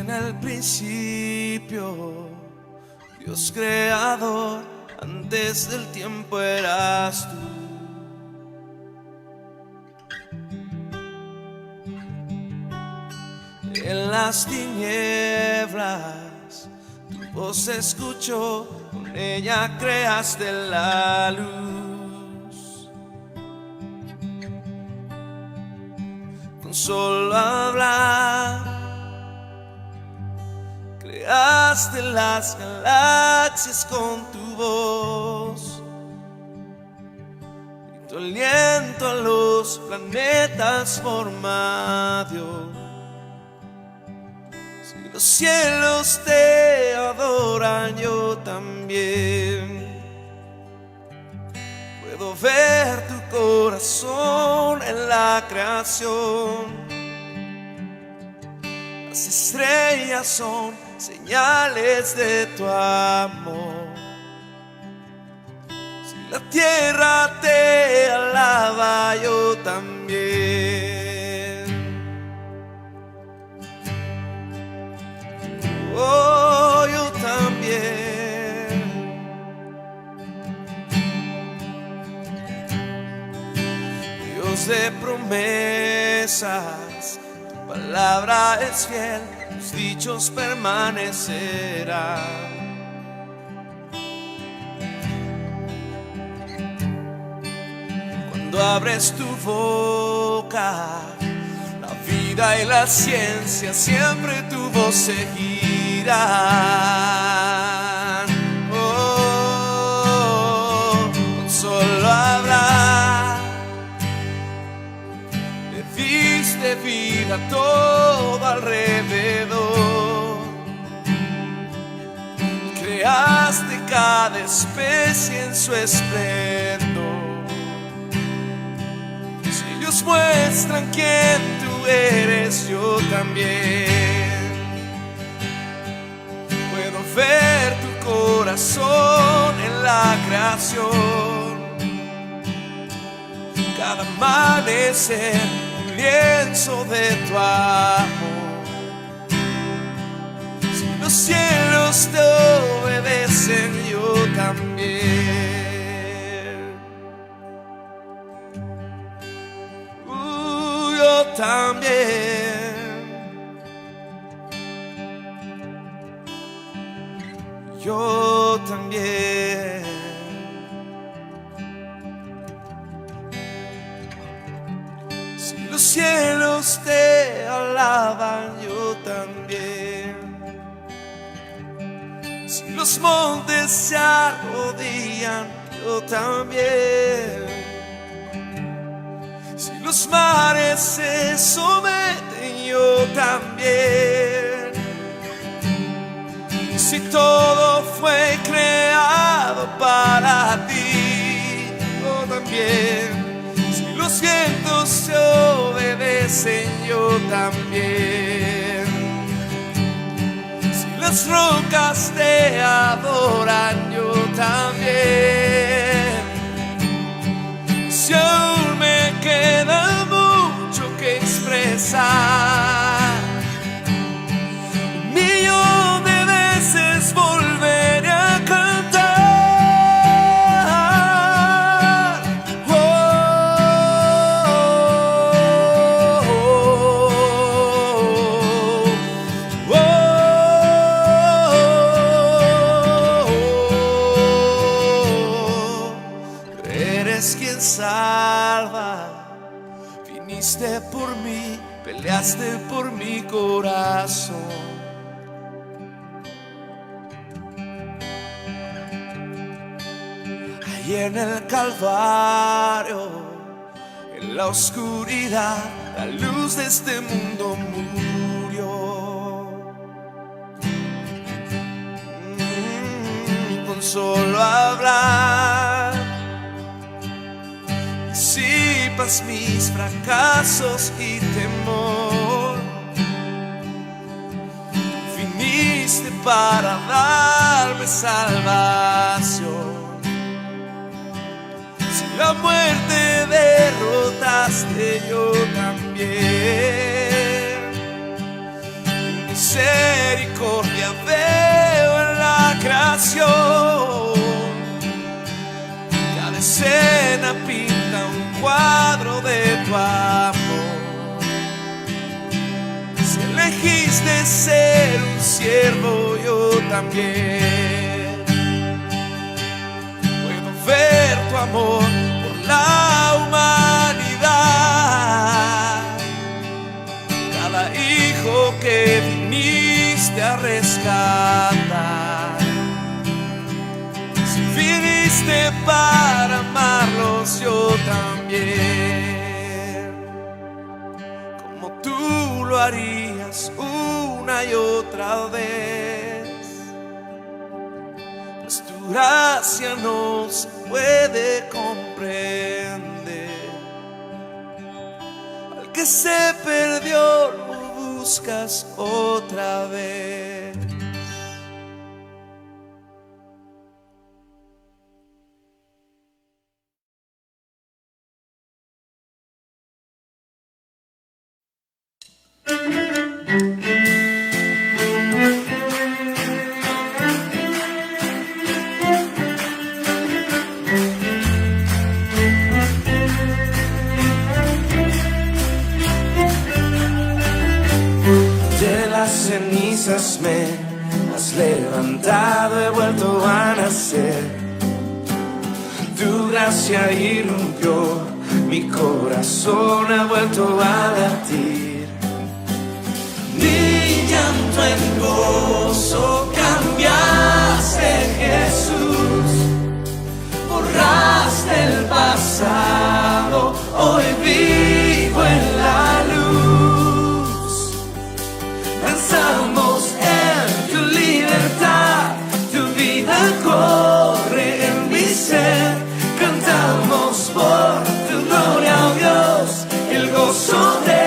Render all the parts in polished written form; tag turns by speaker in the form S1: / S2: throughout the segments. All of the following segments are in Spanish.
S1: En el principio, Dios creador, antes del tiempo eras tú. En las tinieblas, tu voz se escuchó, con ella creaste la luz. Con solo hablar, creaste las galaxias con tu voz, y tu aliento a los planetas forma Dios. Si los cielos te adoran, yo también puedo ver tu corazón en la creación. Las estrellas son señales de tu amor. Si la tierra te alaba, yo también. Oh, yo también. Dios de promesas, tu palabra es fiel, tus dichos permanecerán. Cuando abres tu boca, la vida y la ciencia siempre tu voz seguirán. Oh, con solo hablar le diste vida a todo alrededor. Creaste cada especie en su esplendor. Si ellos muestran quién tú eres, yo también puedo ver tu corazón en la creación. Cada amanecer, un lienzo de tu amor. Si los cielos te obedecen, yo también. Yo también. Yo también. Si los cielos te alaban, yo también. Si los montes se arrodillan, yo también. Si los mares se someten, yo también. Y si todo fue creado para ti, yo también. Si los vientos se obedecen, yo también. Si las rocas te adoran, yo también. Si aún me queda mucho que expresar, un millón de veces volveré a cantar. Oh, oh, oh, oh. Eres quien salva, viniste por mí, peleaste por mi corazón. Ahí en el Calvario, en la oscuridad, la luz de este mundo murió. Con solo hablar disipas mis fracasos y temor. Viniste para darme salvación. Si la muerte derrotaste, yo también. Mis misericordia veo en la creación. Cada escena pinta un cuadro de tu amor. Si elegiste ser un siervo, yo también puedo ver tu amor por la humanidad. Cada hijo que viniste a rescatar. Si viniste para amarlos, yo también, como tú lo harías una y otra vez. Pues tu gracia no se puede comprender. Al que se perdió lo buscas otra vez. De las cenizas me has levantado, he vuelto a nacer. Tu gracia irrumpió, mi corazón ha vuelto a latir. Mi llanto en gozo cambiaste, Jesús. Borraste el pasado, hoy vivo en la luz. Danzamos en tu libertad, tu vida corre en mi ser. Cantamos por tu gloria, oh Dios, el gozo de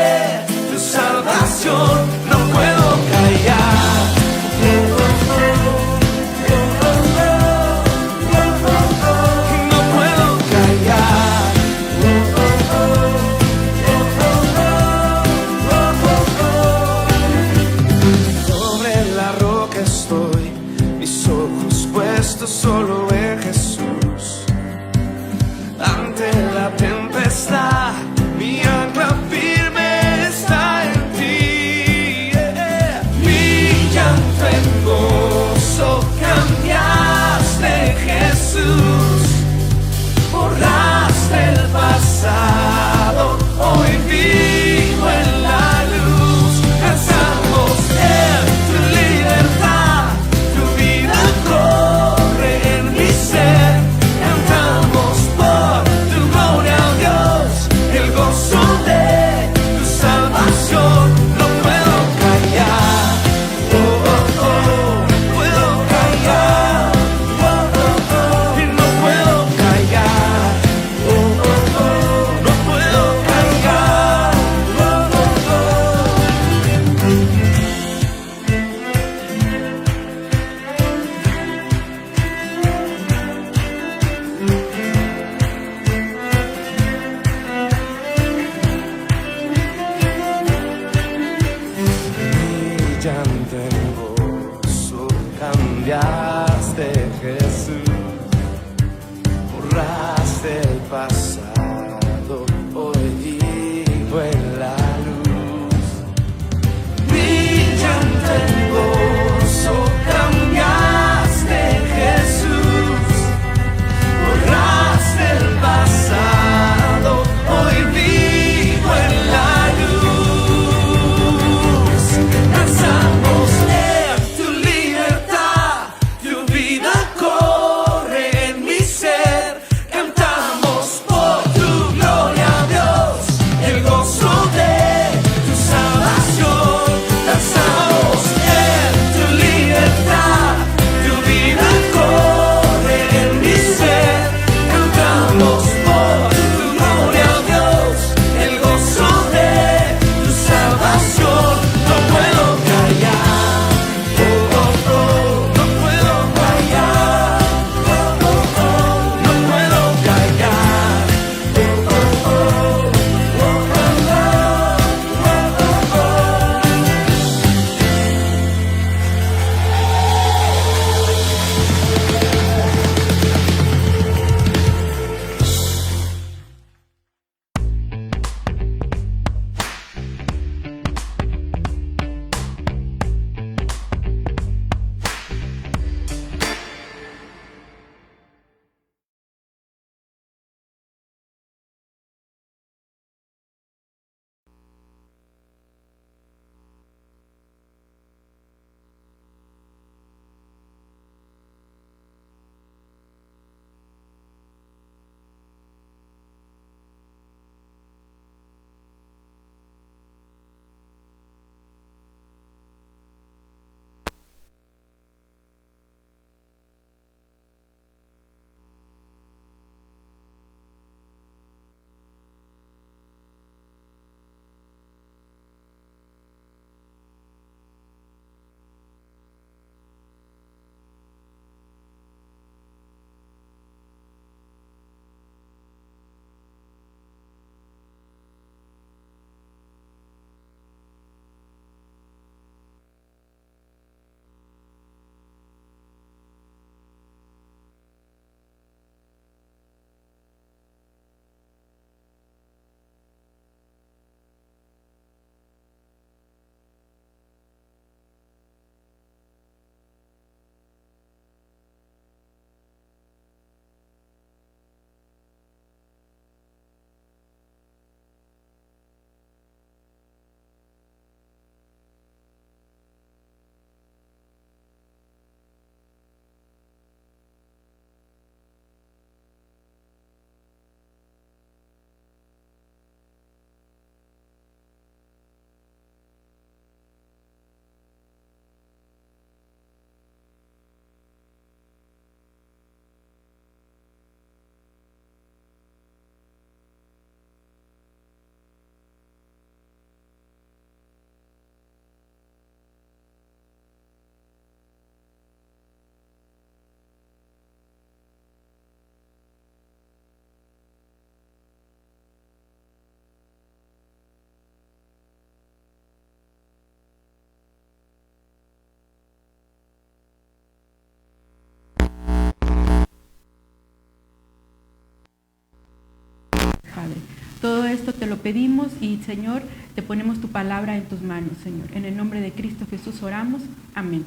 S2: esto te lo pedimos y, Señor, te ponemos tu palabra en tus manos, Señor. En el nombre de Cristo Jesús oramos. Amén.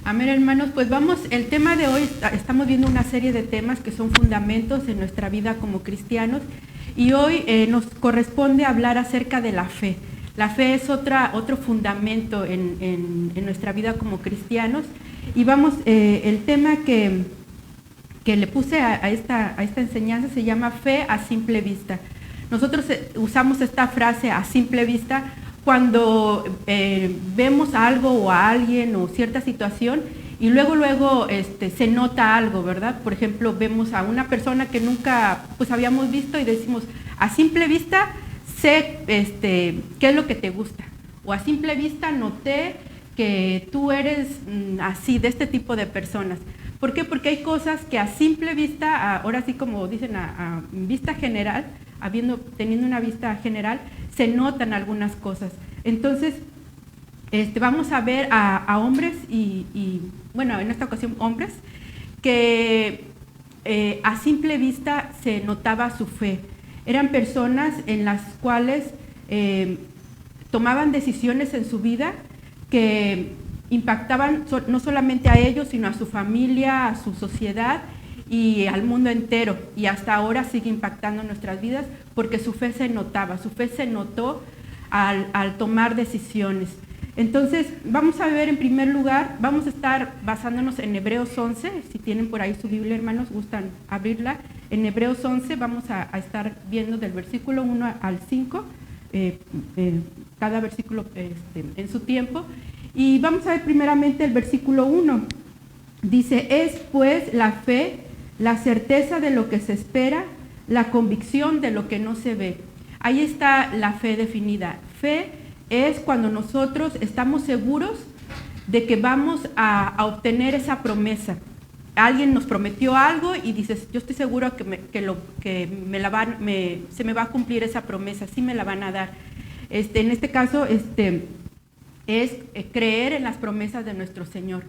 S2: Amén, hermanos. Pues el tema de hoy, estamos viendo una serie de temas que son fundamentos en nuestra vida como cristianos, y hoy nos corresponde hablar acerca de la fe. La fe es otro fundamento en nuestra vida como cristianos, y el tema que le puse a esta enseñanza se llama fe a simple vista. Nosotros usamos esta frase a simple vista cuando vemos algo o a alguien o cierta situación y luego se nota algo, ¿verdad? Por ejemplo, vemos a una persona que nunca pues habíamos visto y decimos, a simple vista sé qué es lo que te gusta, o a simple vista noté que tú eres así, de este tipo de personas. ¿Por qué? Porque hay cosas que a simple vista, ahora sí como dicen, a vista general, teniendo una vista general, se notan algunas cosas. Entonces, vamos a ver a hombres bueno, en esta ocasión hombres, que a simple vista se notaba su fe. Eran personas en las cuales tomaban decisiones en su vida que impactaban no solamente a ellos, sino a su familia, a su sociedad y al mundo entero. Y hasta ahora sigue impactando nuestras vidas porque su fe se notaba, su fe se notó al tomar decisiones. Entonces, vamos a ver en primer lugar, vamos a estar basándonos en Hebreos 11, si tienen por ahí su Biblia, hermanos, gustan abrirla. En Hebreos 11 vamos a estar viendo del versículo 1 al 5, cada versículo en su tiempo. Y vamos a ver primeramente el versículo 1. Dice, es pues la fe, la certeza de lo que se espera, la convicción de lo que no se ve. Ahí está la fe definida. Fe es cuando nosotros estamos seguros de que vamos a obtener esa promesa. Alguien nos prometió algo y dices, yo estoy seguro que se me va a cumplir esa promesa, sí me la van a dar. En este caso, es creer en las promesas de nuestro Señor.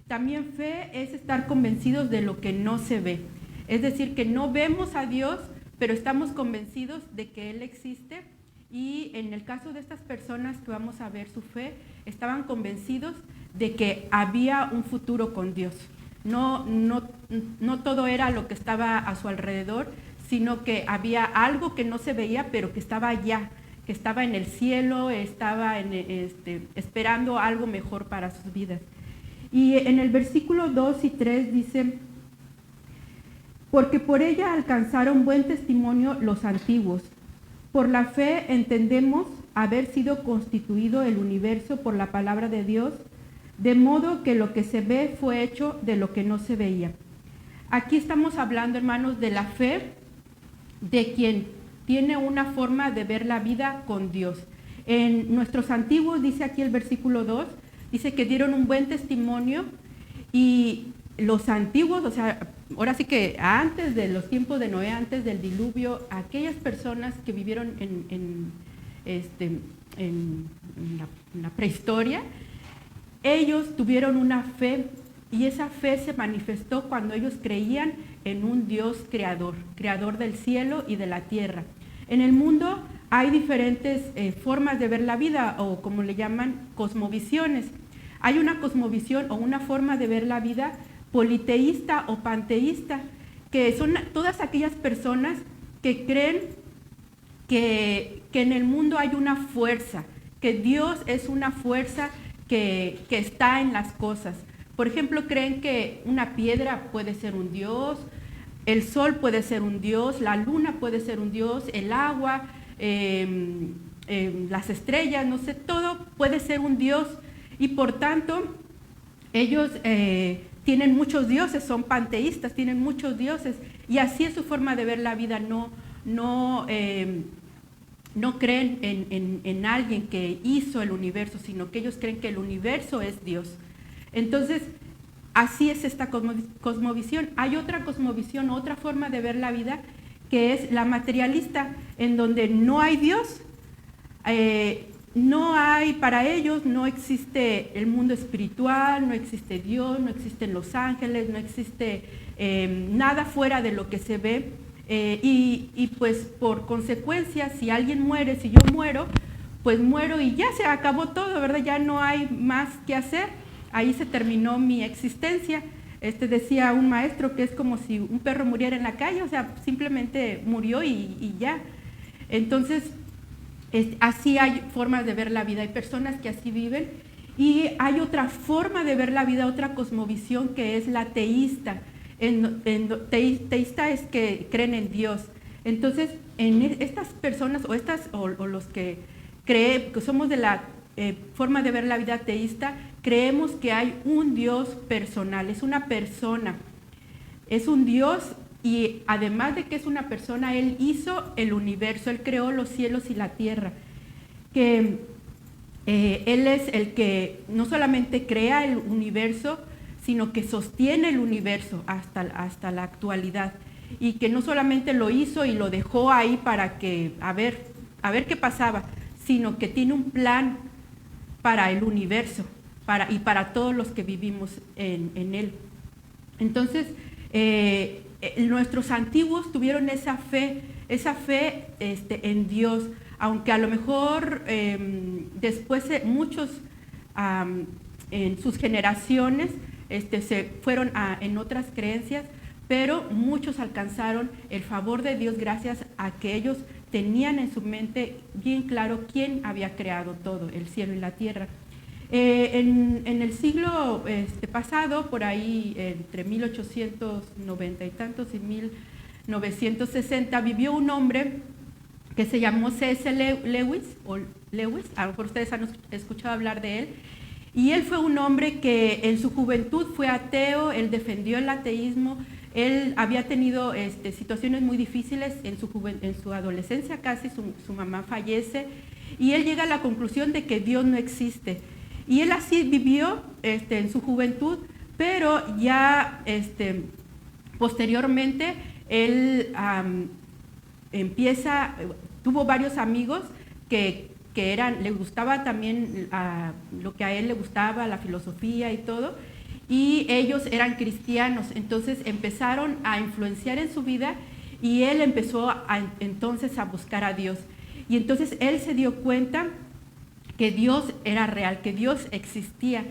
S2: También fe es estar convencidos de lo que no se ve. Es decir, que no vemos a Dios, pero estamos convencidos de que Él existe. Y en el caso de estas personas que vamos a ver su fe, estaban convencidos de que había un futuro con Dios. No todo era lo que estaba a su alrededor, sino que había algo que no se veía, pero que estaba allá, que estaba en el cielo, estaba esperando algo mejor para sus vidas. Y en el versículo 2 y 3 dice, porque por ella alcanzaron buen testimonio los antiguos. Por la fe entendemos haber sido constituido el universo por la palabra de Dios, de modo que lo que se ve fue hecho de lo que no se veía. Aquí estamos hablando, hermanos, de la fe de quien tiene una forma de ver la vida con Dios. En nuestros antiguos, dice aquí el versículo 2, dice que dieron un buen testimonio, y los antiguos, o sea, ahora sí que antes de los tiempos de Noé, antes del diluvio, aquellas personas que vivieron en la prehistoria, ellos tuvieron una fe, y esa fe se manifestó cuando ellos creían en un Dios creador del cielo y de la tierra. En el mundo hay diferentes formas de ver la vida, o como le llaman, cosmovisiones. Hay una cosmovisión o una forma de ver la vida politeísta o panteísta, que son todas aquellas personas que creen que en el mundo hay una fuerza, que Dios es una fuerza que está en las cosas. Por ejemplo, creen que una piedra puede ser un dios, el sol puede ser un dios, la luna puede ser un dios, el agua, las estrellas, no sé, todo puede ser un dios, y por tanto ellos tienen muchos dioses, son panteístas, tienen muchos dioses, y así es su forma de ver la vida. No creen en alguien que hizo el universo, sino que ellos creen que el universo es Dios. Entonces, así es esta cosmovisión. Hay otra cosmovisión, otra forma de ver la vida, que es la materialista, en donde no hay Dios, no hay, para ellos no existe el mundo espiritual, no existe Dios, no existen los ángeles, no existe nada fuera de lo que se ve. Y pues por consecuencia, si alguien muere, si yo muero, pues muero y ya se acabó todo, ¿verdad? Ya no hay más que hacer. Ahí se terminó mi existencia. Decía un maestro que es como si un perro muriera en la calle, o sea, simplemente murió y ya. Entonces, así hay formas de ver la vida, hay personas que así viven, y hay otra forma de ver la vida, otra cosmovisión, que es la teísta. Teísta es que creen en Dios. Entonces, en estas personas o los que creen, que somos de la forma de ver la vida teísta, creemos que hay un Dios personal, es una persona, es un Dios, y además de que es una persona, Él hizo el universo, Él creó los cielos y la tierra, que Él es el que no solamente crea el universo, sino que sostiene el universo hasta la actualidad, y que no solamente lo hizo y lo dejó ahí para que a ver qué pasaba, sino que tiene un plan para el universo y para todos los que vivimos en él. Entonces, nuestros antiguos tuvieron esa fe en Dios, aunque a lo mejor después muchos en sus generaciones se fueron en otras creencias, pero muchos alcanzaron el favor de Dios gracias a que ellos tenían en su mente bien claro quién había creado todo, el cielo y la tierra. En el siglo pasado, por ahí entre 1890 y tantos y 1960, vivió un hombre que se llamó C.S. Lewis, a lo mejor ustedes han escuchado hablar de él, y él fue un hombre que en su juventud fue ateo, él defendió el ateísmo, él había tenido situaciones muy difíciles en su adolescencia, casi su mamá fallece, y él llega a la conclusión de que Dios no existe. Y él así vivió en su juventud, pero ya posteriormente él tuvo varios amigos que le gustaba también lo que a él le gustaba, la filosofía y todo, y ellos eran cristianos, entonces empezaron a influenciar en su vida, y él empezó entonces a buscar a Dios. Y entonces él se dio cuenta que Dios era real, que Dios existía.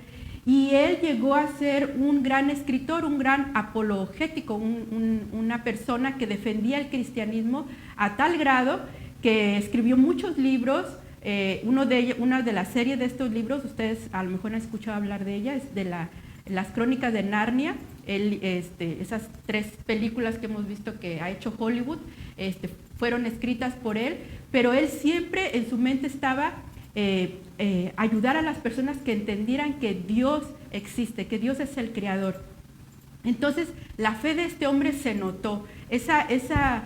S2: Y él llegó a ser un gran escritor, un gran apologético, una persona que defendía el cristianismo a tal grado que escribió muchos libros. Una de las series de estos libros, ustedes a lo mejor han escuchado hablar de ella, es de las Crónicas de Narnia. Esas 3 películas que hemos visto que ha hecho Hollywood fueron escritas por él, pero él siempre en su mente estaba ayudar a las personas que entendieran que Dios existe, que Dios es el creador. Entonces, la fe de este hombre se notó, esa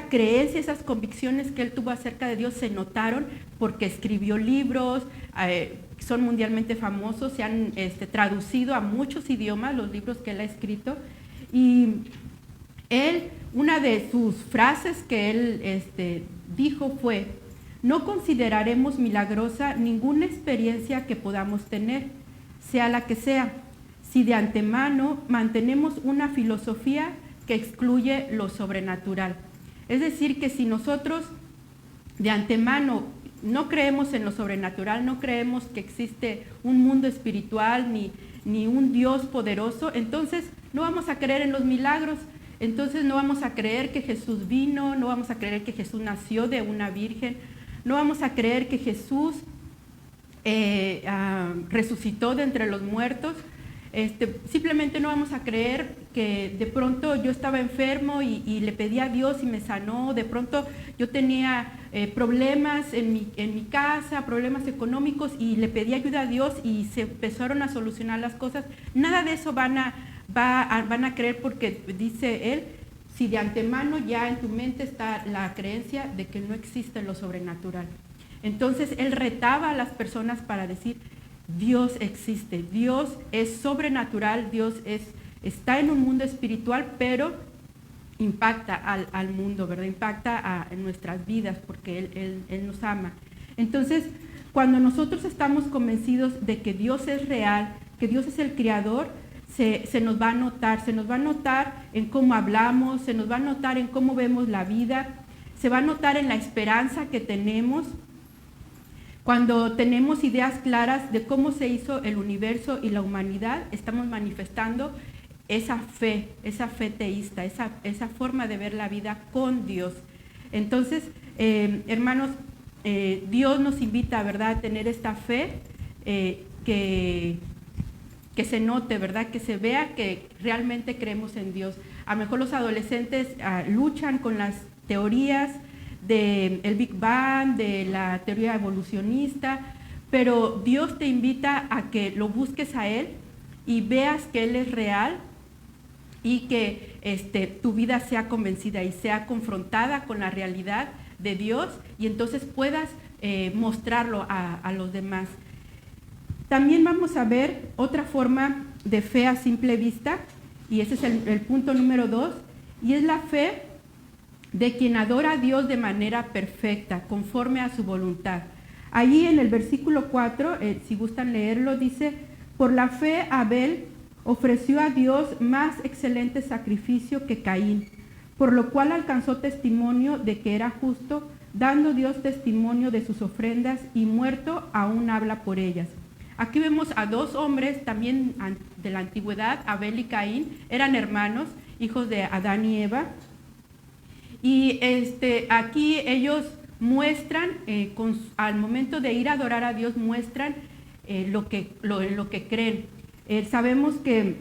S2: creencia, esas convicciones que él tuvo acerca de Dios se notaron porque escribió libros, son mundialmente famosos, se han traducido a muchos idiomas los libros que él ha escrito. Y una de sus frases que él dijo fue: no consideraremos milagrosa ninguna experiencia que podamos tener, sea la que sea, si de antemano mantenemos una filosofía que excluye lo sobrenatural. Es decir, que si nosotros de antemano no creemos en lo sobrenatural, no creemos que existe un mundo espiritual ni un Dios poderoso, entonces no vamos a creer en los milagros, entonces no vamos a creer que Jesús vino, no vamos a creer que Jesús nació de una virgen, no vamos a creer que Jesús resucitó de entre los muertos. Simplemente no vamos a creer que de pronto yo estaba enfermo y le pedí a Dios y me sanó. De pronto yo tenía problemas en mi casa, problemas económicos, y le pedí ayuda a Dios y se empezaron a solucionar las cosas. Nada de eso van a creer, porque dice él, si de antemano ya en tu mente está la creencia de que no existe lo sobrenatural. Entonces él retaba a las personas para decir: Dios existe, Dios es sobrenatural, Dios está en un mundo espiritual, pero impacta al mundo, ¿verdad? Impacta en nuestras vidas, porque Él nos ama. Entonces, cuando nosotros estamos convencidos de que Dios es real, que Dios es el creador, se nos va a notar en cómo hablamos, se nos va a notar en cómo vemos la vida, se va a notar en la esperanza que tenemos. Cuando tenemos ideas claras de cómo se hizo el universo y la humanidad, estamos manifestando esa fe teísta, esa forma de ver la vida con Dios. Entonces, hermanos, Dios nos invita, ¿verdad?, a tener esta fe que se note, ¿verdad?, que se vea que realmente creemos en Dios. A lo mejor los adolescentes luchan con las teorías del Big Bang, de la teoría evolucionista, pero Dios te invita a que lo busques a Él y veas que Él es real y que tu vida sea convencida y sea confrontada con la realidad de Dios y entonces puedas mostrarlo a los demás. También vamos a ver otra forma de fe a simple vista, y ese es el punto número 2, y es la fe de quien adora a Dios de manera perfecta, conforme a su voluntad. Allí en el versículo 4, si gustan leerlo, dice: por la fe Abel ofreció a Dios más excelente sacrificio que Caín, por lo cual alcanzó testimonio de que era justo, dando Dios testimonio de sus ofrendas, y muerto aún habla por ellas. Aquí vemos a dos hombres también de la antigüedad, Abel y Caín, eran hermanos, hijos de Adán y Eva. Y aquí ellos muestran, al momento de ir a adorar a Dios, muestran lo que creen. Sabemos que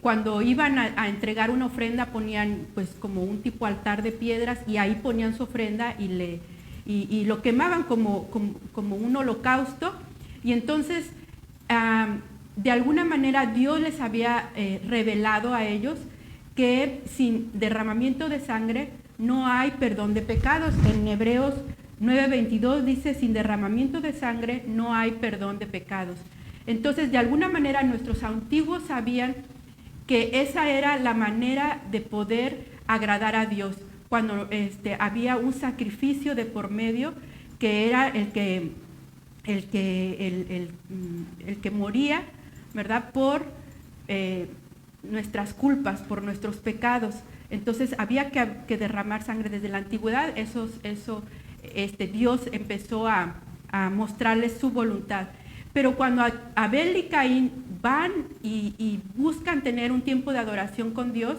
S2: cuando iban a entregar una ofrenda ponían pues como un tipo altar de piedras y ahí ponían su ofrenda y lo quemaban como un holocausto. Y entonces, de alguna manera, Dios les había revelado a ellos que sin derramamiento de sangre no hay perdón de pecados. En Hebreos 9:22 dice: sin derramamiento de sangre no hay perdón de pecados. Entonces, de alguna manera, nuestros antiguos sabían que esa era la manera de poder agradar a Dios, cuando había un sacrificio de por medio, que era el que moría, ¿verdad?, por nuestras culpas, por nuestros pecados. Entonces había que derramar sangre. Desde la antigüedad Dios empezó a mostrarles su voluntad. Pero cuando Abel y Caín van y buscan tener un tiempo de adoración con Dios,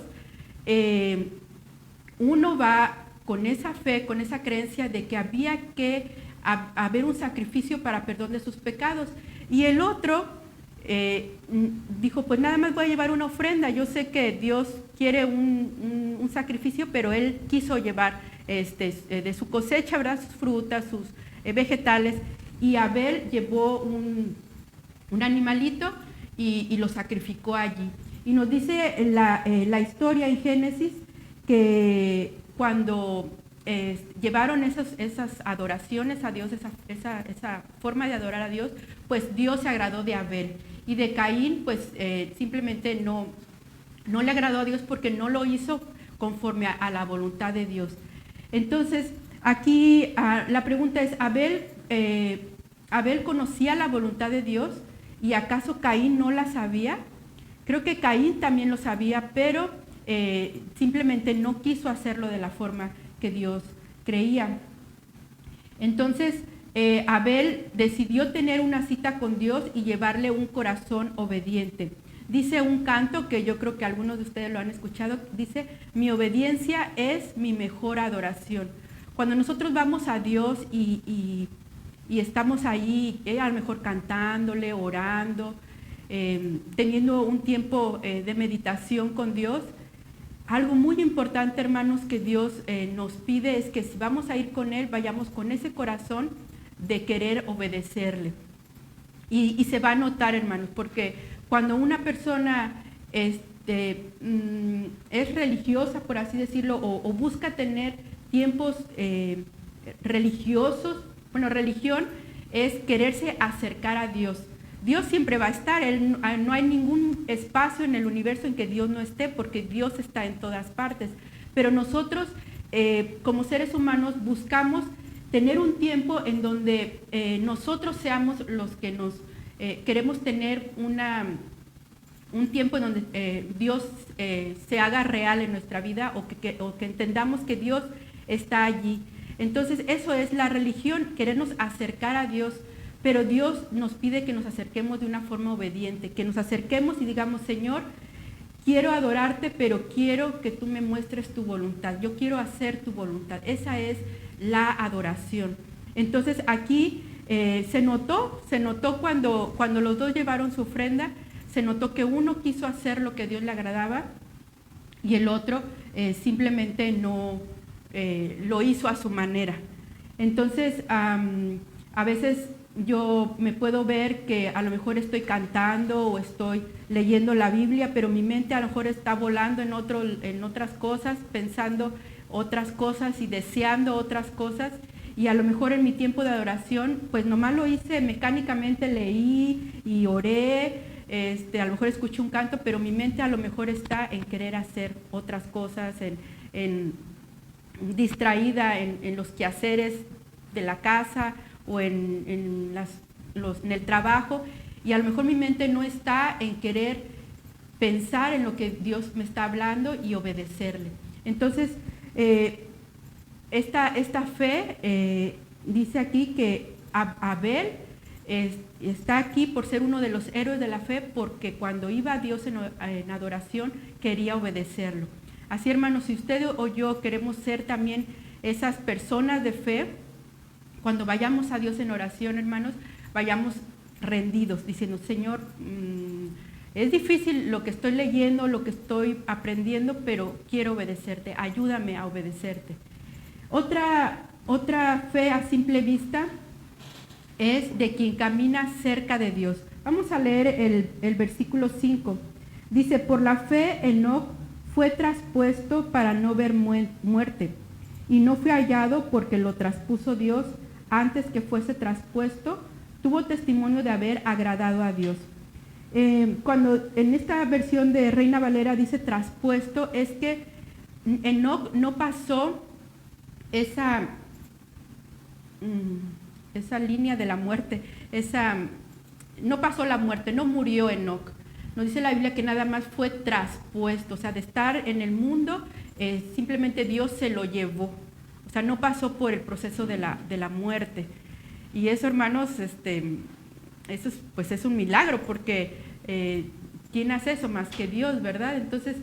S2: uno va con esa fe, con esa creencia de que había que haber un sacrificio para perdón de sus pecados. Y el otro dijo: pues nada más voy a llevar una ofrenda. Yo sé que Dios quiere un sacrificio, pero él quiso llevar de su cosecha, ¿verdad?, sus frutas, sus vegetales. Y Abel llevó un animalito y lo sacrificó allí. Y nos dice la historia en Génesis que cuando llevaron esas adoraciones a Dios, esa forma de adorar a Dios, pues Dios se agradó de Abel. Y de Caín, pues simplemente no le agradó a Dios porque no lo hizo conforme a la voluntad de Dios. Entonces, aquí la pregunta es: ¿Abel conocía la voluntad de Dios y acaso Caín no la sabía? Creo que Caín también lo sabía, pero simplemente no quiso hacerlo de la forma que Dios creía. Entonces, Abel decidió tener una cita con Dios y llevarle un corazón obediente. Dice un canto que yo creo que algunos de ustedes lo han escuchado, dice: mi obediencia es mi mejor adoración. Cuando nosotros vamos a Dios y estamos ahí, a lo mejor cantándole, orando, teniendo un tiempo de meditación con Dios, algo muy importante, hermanos, que Dios nos pide es que si vamos a ir con Él, vayamos con ese corazón de querer obedecerle. Y se va a notar, hermanos, porque cuando una persona es religiosa, por así decirlo, o busca tener tiempos religiosos, bueno, religión es quererse acercar a Dios. Dios siempre va a estar, no hay ningún espacio en el universo en que Dios no esté, porque Dios está en todas partes. Pero nosotros, como seres humanos, buscamos tener un tiempo en donde nosotros seamos los que nos queremos tener un tiempo en donde Dios se haga real en nuestra vida o que entendamos que Dios está allí. Entonces eso es la religión, querernos acercar a Dios, pero Dios nos pide que nos acerquemos de una forma obediente, que nos acerquemos y digamos, Señor, quiero adorarte, pero quiero que tú me muestres tu voluntad, yo quiero hacer tu voluntad. Esa es la adoración. Entonces aquí se notó cuando los dos llevaron su ofrenda, se notó que uno quiso hacer lo que a Dios le agradaba y el otro simplemente no lo hizo a su manera. Entonces, a veces yo me puedo ver que a lo mejor estoy cantando o estoy leyendo la Biblia, pero mi mente a lo mejor está volando en otras cosas, pensando otras cosas y deseando otras cosas. Y a lo mejor en mi tiempo de adoración, pues nomás lo hice mecánicamente, leí y oré, a lo mejor escuché un canto, pero mi mente a lo mejor está en querer hacer otras cosas, distraída en los quehaceres de la casa o en el trabajo, y a lo mejor mi mente no está en querer pensar en lo que Dios me está hablando y obedecerle. Entonces, esta fe dice aquí que Abel está aquí por ser uno de los héroes de la fe, porque cuando iba a Dios en adoración quería obedecerlo. Así, hermanos, si usted o yo queremos ser también esas personas de fe, cuando vayamos a Dios en oración, hermanos, vayamos rendidos, diciendo, Señor, es difícil lo que estoy leyendo, lo que estoy aprendiendo, pero quiero obedecerte, ayúdame a obedecerte. Otra fe a simple vista es de quien camina cerca de Dios. Vamos a leer el versículo 5. Dice, por la fe Enoc fue traspuesto para no ver muerte, y no fue hallado porque lo traspuso Dios. Antes que fuese traspuesto, tuvo testimonio de haber agradado a Dios. Cuando en esta versión de Reina Valera dice traspuesto, es que Enoc no pasó esa línea de la muerte, no pasó la muerte, no murió Enoc. Nos dice la Biblia que nada más fue traspuesto, o sea, de estar en el mundo, simplemente Dios se lo llevó. O sea, no pasó por el proceso de la muerte. Y eso, hermanos, eso es un milagro, porque ¿quién hace eso más que Dios, verdad? Entonces,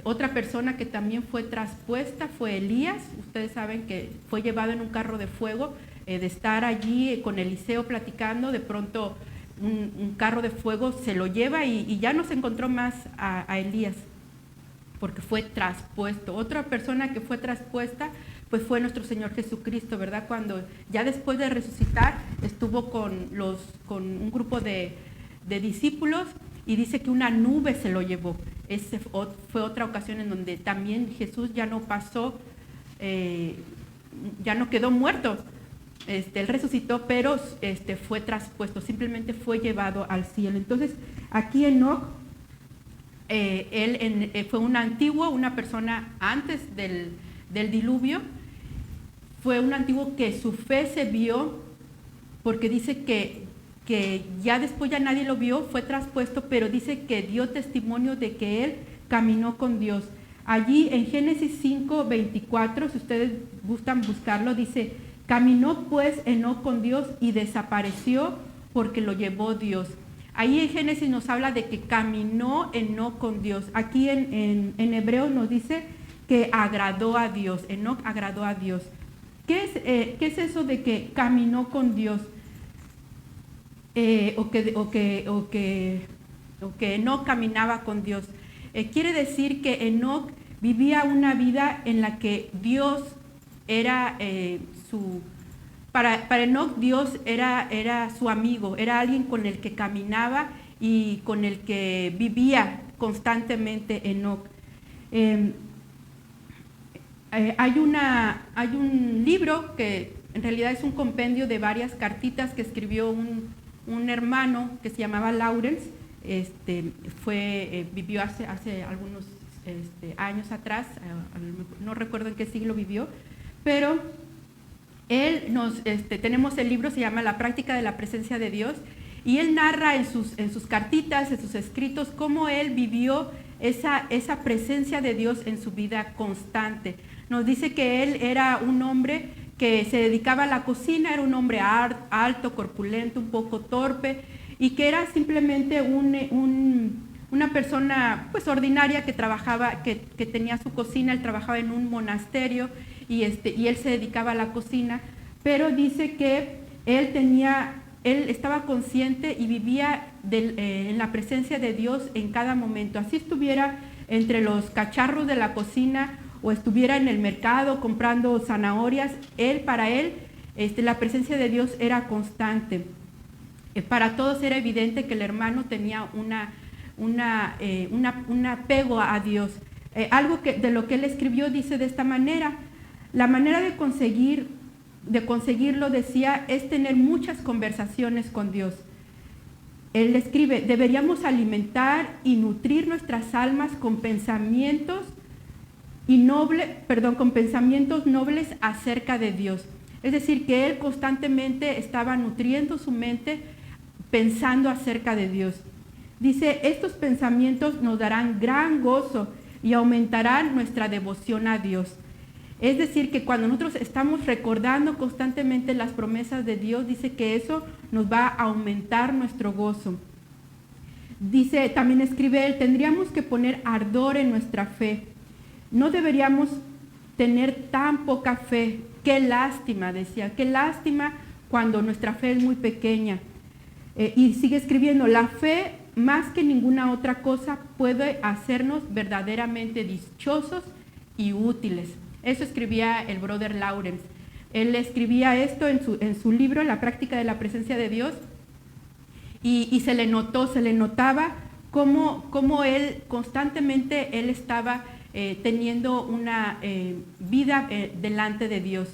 S2: otra persona que también fue traspuesta fue Elías. Ustedes saben que fue llevado en un carro de fuego, de estar allí con Eliseo platicando, de pronto un carro de fuego se lo lleva y ya no se encontró más a Elías, porque fue traspuesto. Otra persona que fue traspuesta pues fue nuestro Señor Jesucristo, ¿verdad? Cuando ya después de resucitar estuvo con un grupo de discípulos, y dice que una nube se lo llevó. Esa fue otra ocasión en donde también Jesús ya no pasó, ya no quedó muerto. Él resucitó, pero fue traspuesto, simplemente fue llevado al cielo. Entonces, aquí Enoc, fue una persona antes del diluvio, fue un antiguo que su fe se vio, porque dice que ya después ya nadie lo vio, fue traspuesto, pero dice que dio testimonio de que él caminó con Dios. Allí en Génesis 5:24, si ustedes gustan buscarlo, dice, caminó pues Enoc con Dios y desapareció porque lo llevó Dios. Ahí en Génesis nos habla de que caminó Enoc con Dios. Aquí en Hebreo nos dice que agradó a Dios. Enoc agradó a Dios. ¿Qué es eso de que caminó con Dios? O que Enoc caminaba con Dios. Quiere decir que Enoc vivía una vida en la que Dios era para Enoc Dios era su amigo, era alguien con el que caminaba y con el que vivía constantemente Enoc. Hay un libro que en realidad es un compendio de varias cartitas que escribió un hermano que se llamaba Lawrence. Vivió hace algunos años atrás, no recuerdo en qué siglo vivió, pero él tenemos el libro, se llama La práctica de la presencia de Dios, Y él narra en sus cartitas, en sus escritos, cómo él vivió esa presencia de Dios en su vida constante. Nos dice que él era un hombre que se dedicaba a la cocina, era un hombre alto, corpulento, un poco torpe, y que era simplemente una persona pues ordinaria que trabajaba, que tenía su cocina. Él trabajaba en un monasterio y él se dedicaba a la cocina, pero dice que él estaba consciente y vivía en la presencia de Dios en cada momento. Así estuviera entre los cacharros de la cocina o estuviera en el mercado comprando zanahorias, para él la presencia de Dios era constante. Para todos era evidente que el hermano tenía un apego a Dios. Algo de lo que él escribió dice de esta manera: la manera de conseguirlo, decía, es tener muchas conversaciones con Dios. Él escribe: deberíamos alimentar y nutrir nuestras almas con pensamientos nobles acerca de Dios. Es decir, que él constantemente estaba nutriendo su mente pensando acerca de Dios. Dice: estos pensamientos nos darán gran gozo y aumentarán nuestra devoción a Dios. Es decir, que cuando nosotros estamos recordando constantemente las promesas de Dios, dice que eso nos va a aumentar nuestro gozo. Dice, también escribe él: tendríamos que poner ardor en nuestra fe. No deberíamos tener tan poca fe. Qué lástima, decía, qué lástima cuando nuestra fe es muy pequeña. Y sigue escribiendo: la fe, más que ninguna otra cosa, puede hacernos verdaderamente dichosos y útiles. Eso escribía el brother Lawrence. Él escribía esto en su libro, La práctica de la presencia de Dios, y se le notaba cómo él constantemente estaba teniendo una vida delante de Dios.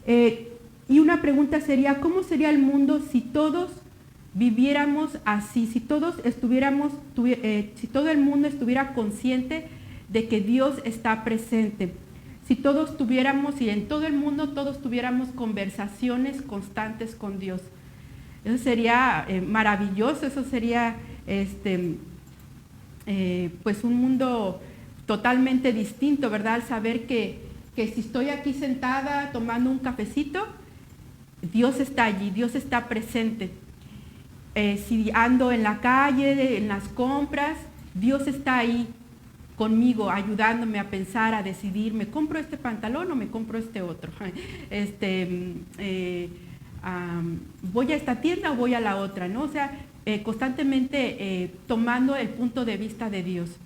S2: Y una pregunta sería: ¿cómo sería el mundo si todos viviéramos así? Si todo el mundo estuviera consciente de que Dios está presente. Si todos tuviéramos, y en todo el mundo todos tuviéramos conversaciones constantes con Dios. Eso sería maravilloso. Eso sería pues un mundo totalmente distinto, ¿verdad? Al saber que si estoy aquí sentada tomando un cafecito, Dios está allí, Dios está presente. Si ando en la calle, en las compras, Dios está ahí conmigo, ayudándome a pensar, a decidir: ¿me compro este pantalón o me compro este otro? ¿Voy a esta tienda o voy a la otra? ¿No? O sea, constantemente tomando el punto de vista de Dios.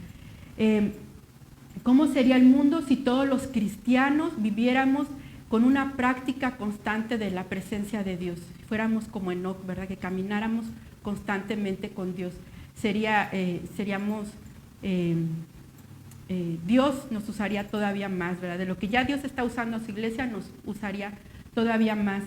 S2: ¿Cómo sería el mundo si todos los cristianos viviéramos con una práctica constante de la presencia de Dios? Si fuéramos como Enoc, ¿verdad? Que camináramos constantemente con Dios. Seríamos... Dios nos usaría todavía más, ¿verdad? De lo que ya Dios está usando a su iglesia, nos usaría todavía más.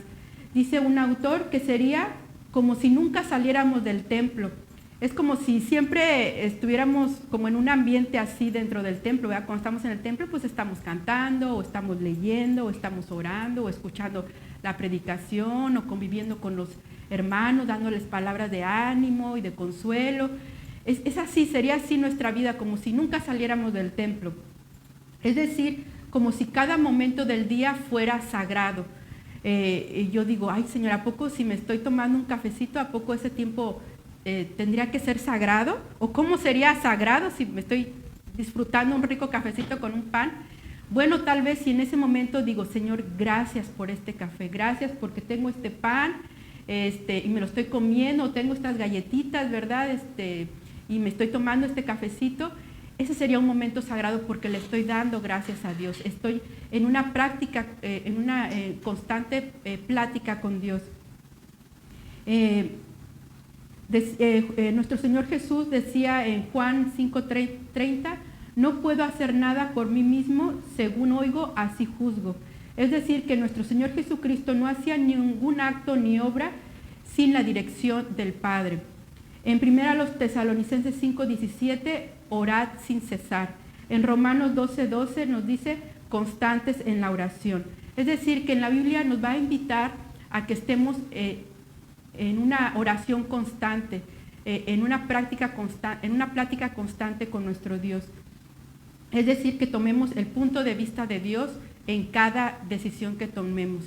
S2: Dice un autor que sería como si nunca saliéramos del templo. Es como si siempre estuviéramos como en un ambiente así dentro del templo, ¿verdad? Cuando estamos en el templo, pues estamos cantando, o estamos leyendo, o estamos orando, o escuchando la predicación, o conviviendo con los hermanos, dándoles palabras de ánimo y de consuelo. Es así, sería así nuestra vida, como si nunca saliéramos del templo. Es decir, como si cada momento del día fuera sagrado. Yo digo: ay, Señor, ¿a poco si me estoy tomando un cafecito, a poco ese tiempo tendría que ser sagrado? ¿O cómo sería sagrado si me estoy disfrutando un rico cafecito con un pan? Bueno, tal vez si en ese momento digo: Señor, gracias por este café, gracias porque tengo este pan y me lo estoy comiendo, tengo estas galletitas, ¿verdad? Y me estoy tomando este cafecito. Ese sería un momento sagrado porque le estoy dando gracias a Dios. Estoy en una práctica, en una constante plática con Dios. Nuestro Señor Jesús decía en Juan 5:30: no puedo hacer nada por mí mismo, según oigo, así juzgo. Es decir, que nuestro Señor Jesucristo no hacía ningún acto ni obra sin la dirección del Padre. En 1 Tesalonicenses 5:17, orad sin cesar. En Romanos 12:12 nos dice: constantes en la oración. Es decir, que en la Biblia nos va a invitar a que estemos en una oración constante, en una plática constante con nuestro Dios. Es decir, que tomemos el punto de vista de Dios en cada decisión que tomemos.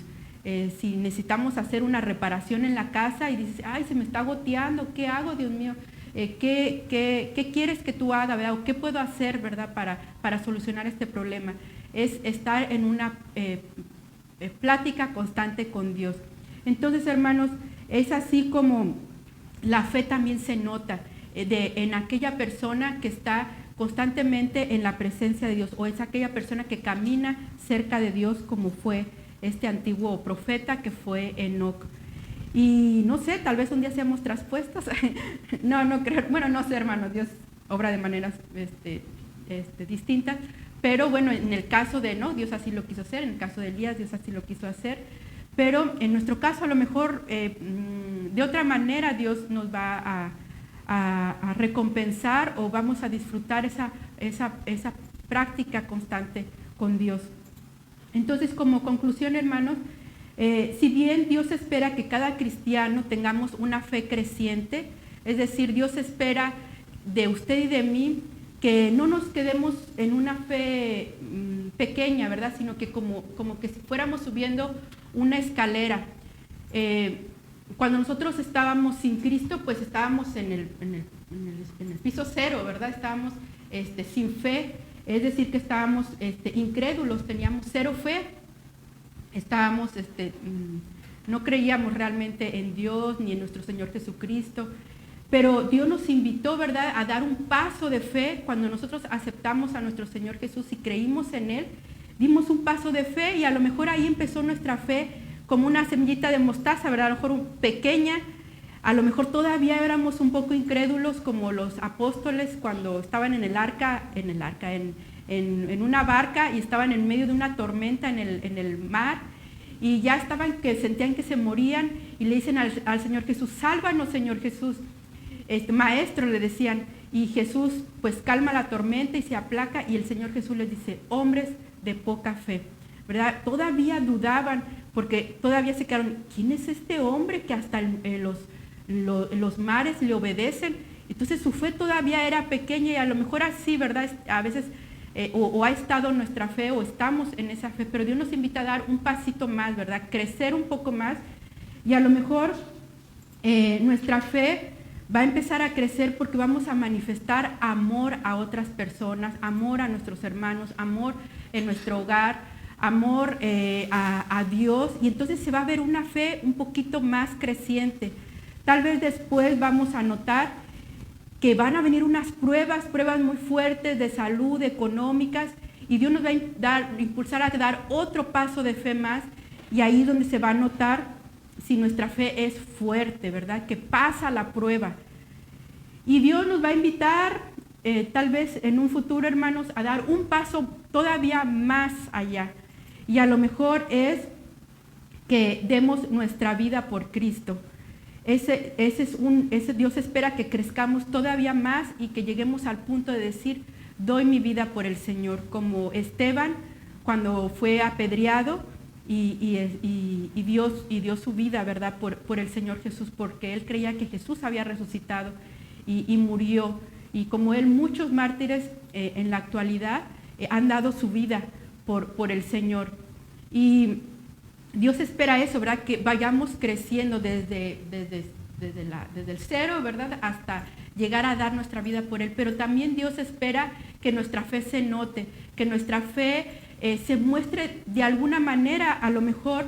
S2: Si necesitamos hacer una reparación en la casa y dices, ay, se me está goteando, ¿qué hago, Dios mío? ¿Qué quieres que tú haga, verdad? ¿O qué puedo hacer, verdad, para solucionar este problema? Es estar en una plática constante con Dios. Entonces, hermanos, es así como la fe también se nota en aquella persona que está constantemente en la presencia de Dios, o es aquella persona que camina cerca de Dios, como fue este antiguo profeta que fue Enoc. Y no sé, tal vez un día seamos traspuestos. No creo, bueno, no sé, hermano, Dios obra de maneras distintas, pero bueno, en el caso de Enoc, Dios así lo quiso hacer, en el caso de Elías, Dios así lo quiso hacer, pero en nuestro caso a lo mejor de otra manera Dios nos va a recompensar, o vamos a disfrutar esa práctica constante con Dios. Entonces, como conclusión, hermanos, si bien Dios espera que cada cristiano tengamos una fe creciente, es decir, Dios espera de usted y de mí que no nos quedemos en una fe pequeña, ¿verdad? Sino que como que si fuéramos subiendo una escalera. Cuando nosotros estábamos sin Cristo, pues estábamos en el piso cero, ¿verdad? Estábamos sin fe, es decir, que estábamos incrédulos, teníamos cero fe, estábamos, no creíamos realmente en Dios ni en nuestro Señor Jesucristo, pero Dios nos invitó, ¿verdad?, a dar un paso de fe. Cuando nosotros aceptamos a nuestro Señor Jesús y creímos en Él, dimos un paso de fe, y a lo mejor ahí empezó nuestra fe como una semillita de mostaza, ¿verdad? A lo mejor pequeña, a lo mejor todavía éramos un poco incrédulos, como los apóstoles cuando estaban en una barca y estaban en medio de una tormenta en el mar, y ya sentían que se morían, y le dicen al Señor Jesús, sálvanos, Señor Jesús. Maestro, le decían, y Jesús pues calma la tormenta y se aplaca, y el Señor Jesús les dice, hombres de poca fe, ¿verdad? Todavía dudaban, porque todavía se quedaron, ¿quién es este hombre que hasta los mares le obedecen? Entonces su fe todavía era pequeña, y a lo mejor así, ¿verdad? A veces o ha estado nuestra fe, o estamos en esa fe, pero Dios nos invita a dar un pasito más, ¿verdad? Crecer un poco más, y a lo mejor nuestra fe va a empezar a crecer porque vamos a manifestar amor a otras personas, amor a nuestros hermanos, amor en nuestro hogar, amor a Dios, y entonces se va a ver una fe un poquito más creciente. Tal vez después vamos a notar que van a venir unas pruebas muy fuertes de salud, económicas, y Dios nos va a impulsar a dar otro paso de fe más, y ahí es donde se va a notar si nuestra fe es fuerte, ¿verdad? Que pasa la prueba. Y Dios nos va a invitar, tal vez en un futuro, hermanos, a dar un paso todavía más allá. Y a lo mejor es que demos nuestra vida por Cristo. Dios espera que crezcamos todavía más y que lleguemos al punto de decir, doy mi vida por el Señor, como Esteban cuando fue apedreado y dio su vida, ¿verdad?, por el Señor Jesús, porque él creía que Jesús había resucitado y murió. Y como él, muchos mártires en la actualidad han dado su vida por el Señor. Y Dios espera eso, ¿verdad?, que vayamos creciendo desde el cero, ¿verdad?, hasta llegar a dar nuestra vida por Él. Pero también Dios espera que nuestra fe se note, que nuestra fe se muestre de alguna manera, a lo mejor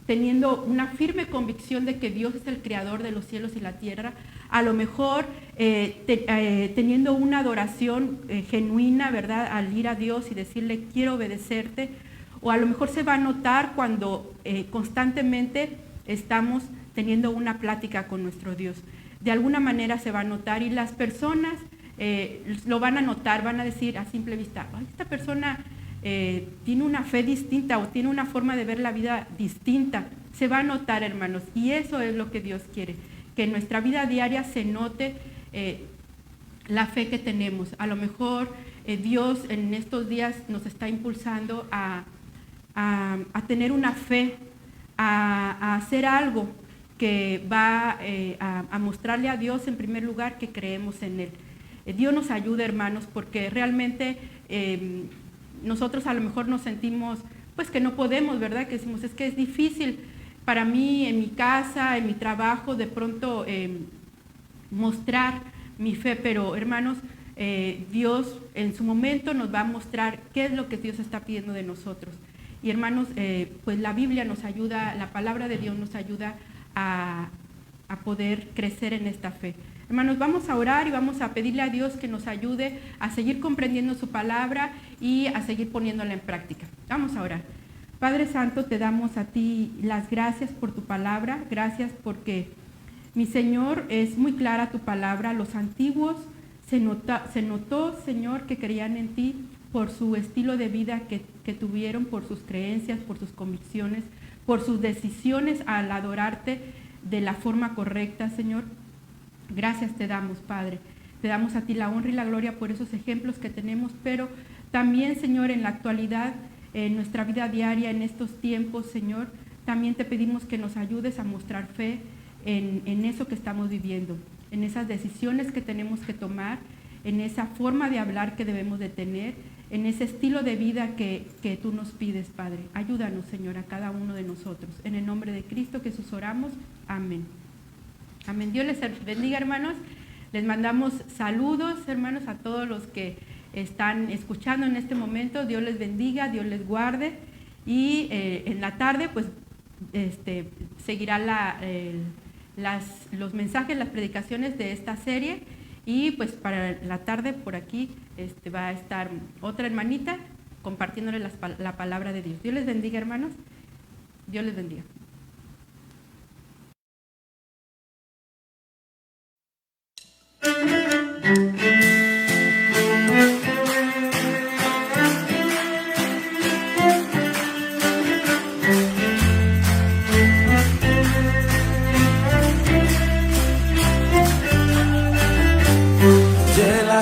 S2: teniendo una firme convicción de que Dios es el creador de los cielos y la tierra, a lo mejor teniendo una adoración genuina, ¿verdad?, al ir a Dios y decirle, quiero obedecerte. O a lo mejor se va a notar cuando constantemente estamos teniendo una plática con nuestro Dios. De alguna manera se va a notar, y las personas lo van a notar, van a decir a simple vista, esta persona tiene una fe distinta o tiene una forma de ver la vida distinta. Se va a notar, hermanos, y eso es lo que Dios quiere, que en nuestra vida diaria se note la fe que tenemos. A lo mejor Dios en estos días nos está impulsando a tener una fe, a hacer algo que va a mostrarle a Dios en primer lugar que creemos en Él. Dios nos ayuda, hermanos, porque realmente nosotros a lo mejor nos sentimos pues que no podemos, ¿verdad? Que decimos, es que es difícil para mí en mi casa, en mi trabajo, de pronto mostrar mi fe, pero hermanos, Dios en su momento nos va a mostrar qué es lo que Dios está pidiendo de nosotros. Y hermanos, pues la Biblia nos ayuda, la palabra de Dios nos ayuda a poder crecer en esta fe. Hermanos, vamos a orar y vamos a pedirle a Dios que nos ayude a seguir comprendiendo su palabra y a seguir poniéndola en práctica. Vamos a orar. Padre Santo, te damos a ti las gracias por tu palabra, gracias porque, mi Señor, es muy clara tu palabra. Los antiguos se notó, Señor, que creían en ti por su estilo de vida que tuvieron, por sus creencias, por sus convicciones, por sus decisiones al adorarte de la forma correcta, Señor. Gracias te damos, Padre. Te damos a ti la honra y la gloria por esos ejemplos que tenemos, pero también, Señor, en la actualidad, en nuestra vida diaria, en estos tiempos, Señor, también te pedimos que nos ayudes a mostrar fe en eso que estamos viviendo, en esas decisiones que tenemos que tomar, en esa forma de hablar que debemos de tener, en ese estilo de vida que tú nos pides, Padre. Ayúdanos, Señor, a cada uno de nosotros. En el nombre de Cristo Jesús oramos. Amén. Amén. Dios les bendiga, hermanos. Les mandamos saludos, hermanos, a todos los que están escuchando en este momento. Dios les bendiga, Dios les guarde. Y en la tarde, pues, seguirá los mensajes, las predicaciones de esta serie. Y pues para la tarde por aquí va a estar otra hermanita compartiéndole la palabra de Dios. Dios les bendiga, hermanos. Dios les bendiga.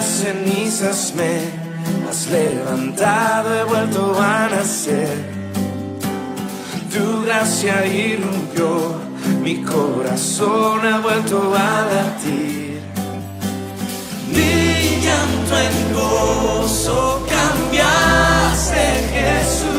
S1: Cenizas me has levantado, he vuelto a nacer. Tu gracia irrumpió, mi corazón ha vuelto a latir. Mi llanto en gozo cambiaste, Jesús.